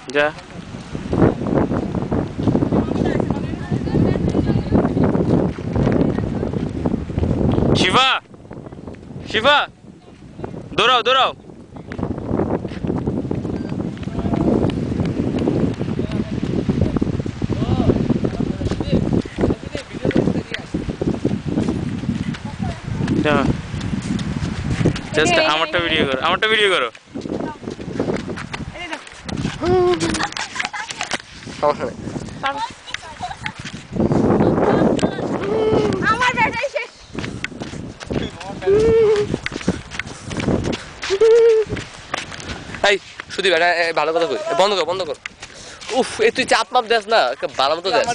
যা শিবা শিবা দৌড়াও দৌড়াও জাস্ট আমারটা ভিডিও করো আমারটা ভিডিও করো আমার ব্যাটারি শেষ এই শুধু ভালো কথা কই বন্ধ কর উফ তুই চাপ মাপ দেস না ভালো মতো দেস